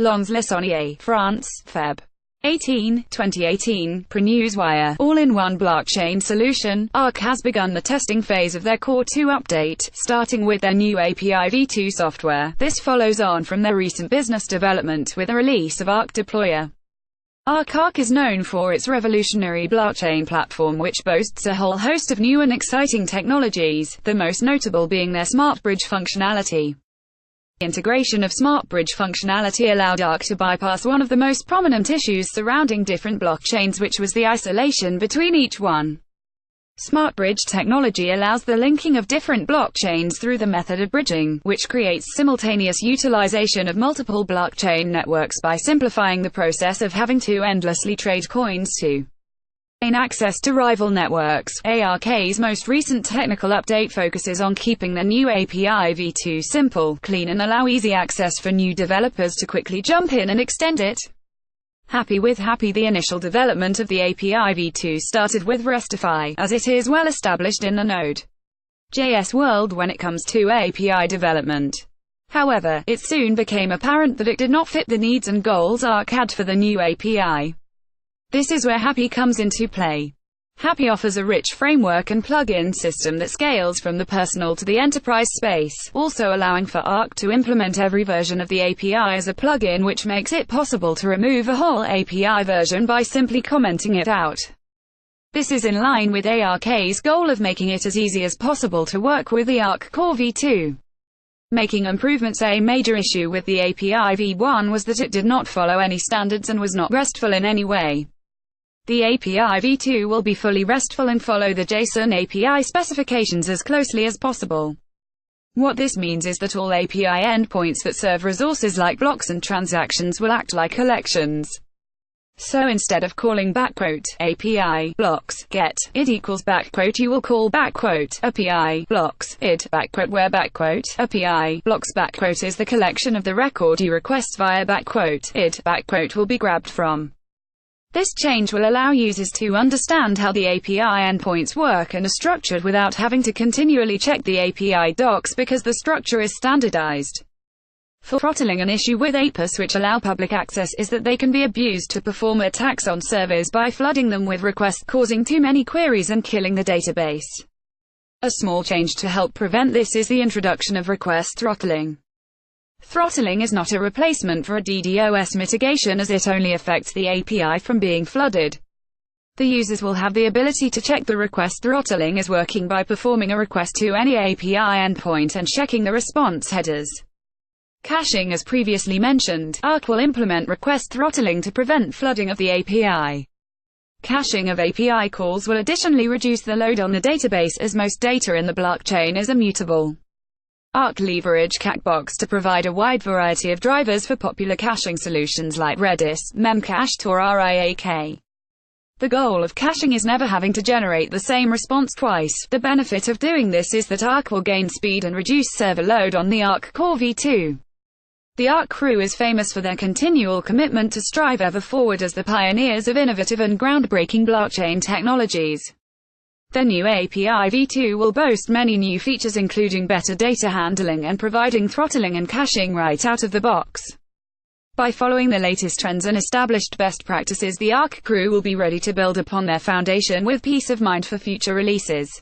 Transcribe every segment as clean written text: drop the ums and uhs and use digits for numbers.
LONS-LE-SAUNIER, France, Feb. 18, 2018, PRNewswire. All-in-one blockchain solution, ARK has begun the testing phase of their Core 2 update, starting with their new API v2 software. This follows on from their recent business development with the release of ARK Deployer. ARK is known for its revolutionary blockchain platform, which boasts a whole host of new and exciting technologies, the most notable being their Smart Bridge functionality. Integration of Smart Bridge functionality allowed ARK to bypass one of the most prominent issues surrounding different blockchains, which was the isolation between each one. Smart Bridge technology allows the linking of different blockchains through the method of bridging, which creates simultaneous utilization of multiple blockchain networks by simplifying the process of having to endlessly trade coins to gain access to rival networks. ARK's most recent technical update focuses on keeping the new API v2 simple, clean and allow easy access for new developers to quickly jump in and extend it. The initial development of the API v2 started with Restify, as it is well established in the Node.js world when it comes to API development. However, it soon became apparent that it did not fit the needs and goals ARK had for the new API. This is where Happy comes into play. Happy offers a rich framework and plugin system that scales from the personal to the enterprise space, also allowing for ARK to implement every version of the API as a plugin, which makes it possible to remove a whole API version by simply commenting it out. This is in line with ARK's goal of making it as easy as possible to work with the ARK Core v2. Making improvements. A major issue with the API v1 was that it did not follow any standards and was not RESTful in any way. The API v2 will be fully RESTful and follow the JSON API specifications as closely as possible. What this means is that all API endpoints that serve resources like blocks and transactions will act like collections. So instead of calling "API blocks get id equals you will call "API blocks id where "API blocks is the collection of the record you request via id will be grabbed from. This change will allow users to understand how the API endpoints work and are structured without having to continually check the API docs because the structure is standardized. For throttling, an issue with APIs which allow public access is that they can be abused to perform attacks on servers by flooding them with requests, causing too many queries and killing the database. A small change to help prevent this is the introduction of request throttling. Throttling is not a replacement for a DDoS mitigation, as it only affects the API from being flooded. The users will have the ability to check the request throttling is working by performing a request to any API endpoint and checking the response headers. Caching. As previously mentioned, ARK will implement request throttling to prevent flooding of the API. Caching of API calls will additionally reduce the load on the database, as most data in the blockchain is immutable. ARK leverage Cachebox to provide a wide variety of drivers for popular caching solutions like Redis, Memcached or RIAK. The goal of caching is never having to generate the same response twice. The benefit of doing this is that ARK will gain speed and reduce server load on the ARK Core v2. The ARK crew is famous for their continual commitment to strive ever forward as the pioneers of innovative and groundbreaking blockchain technologies. The new API v2 will boast many new features, including better data handling and providing throttling and caching right out of the box. By following the latest trends and established best practices, the ARK crew will be ready to build upon their foundation with peace of mind for future releases.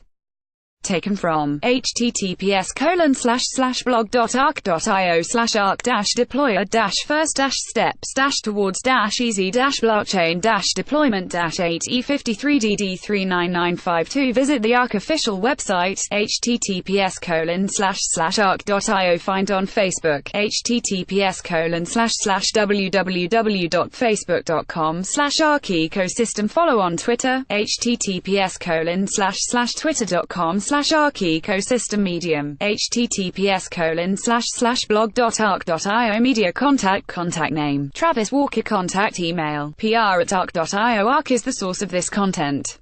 Taken from https://blog.ark.io/ark-deployer-first-step-towards-easy-deployment-8e53DD39952. Visit the ARK official website, https://ark.io. Find on Facebook, https://www.facebook.com/ARK-ecosystem. Follow on Twitter, https://twitter.com/ARK ecosystem. Medium, https://blog.ark.io. Media contact name, Travis Walker. Contact email, pr@ark.io. ARK is the source of this content.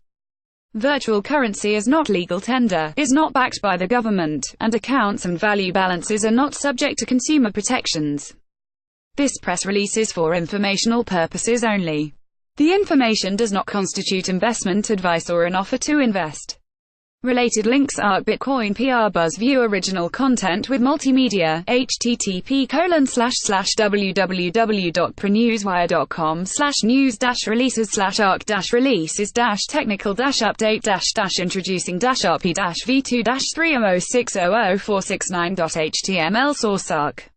Virtual currency is not legal tender, is not backed by the government, and accounts and value balances are not subject to consumer protections. This press release is for informational purposes only. The information does not constitute investment advice or an offer to invest. Related links: ARK Bitcoin PR Buzz. View original content with multimedia. http://www.prenewswire.com/news-releases-technical-update-introducing-rp-v2-306004690.html. Source: ARK.